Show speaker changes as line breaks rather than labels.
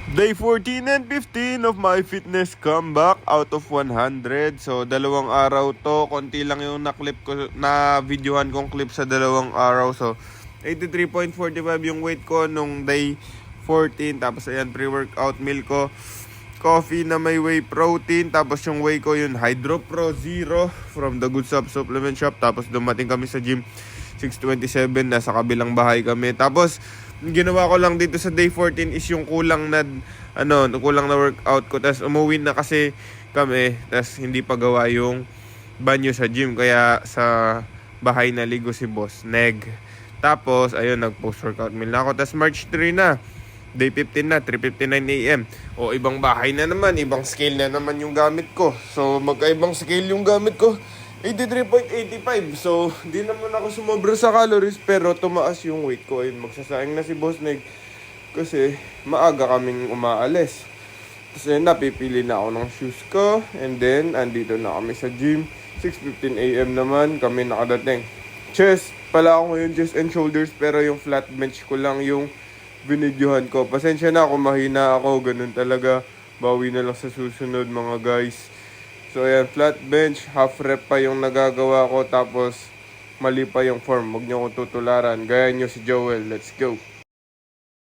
Day 14 and 15 of my fitness comeback out of 100. So, dalawang araw to. Konti lang yung na videohan kong clip sa dalawang araw. So, 83.45 yung weight ko nung day 14. Tapos, ayan, pre-workout meal ko. Coffee na may whey protein. Tapos, yung whey ko yun, Hydro Pro Zero from the Good Stuff Supplement Shop. Tapos, dumating kami sa gym 6:27. Nasa kabilang bahay kami. Tapos, ginawa ko lang dito sa day 14 is yung kulang na workout ko. Tapos umuwi na kasi kami, tapos hindi pa gawa yung banyo sa gym, kaya sa bahay na ligo si Boss Neg. Tapos ayun, nag-post workout meal na ako. Tapos March 3 na, day 15 na, 3:59 AM. O ibang bahay na naman, ibang scale na naman yung gamit ko. So magkaibang scale yung gamit ko, 83.85. So, di naman ako sumobra sa calories, pero tumaas yung weight ko. Ayun, magsasayang na si Boss Neg kasi maaga kaming umaalis. Kasi napipili na ako ng shoes ko. And then, andito na kami sa gym. 6:15 AM naman kami nakadating. Chest pala ako ngayon, chest and shoulders. Pero yung flat bench ko lang yung binidyohan ko. Pasensya na kung mahina ako, ganun talaga. Bawi na lang sa susunod mga guys. So ayan, flat bench, half rep pa yung nagagawa ko, tapos mali pa yung form. Huwag niyo akong tutularan. Gaya niyo si Joel. Let's go.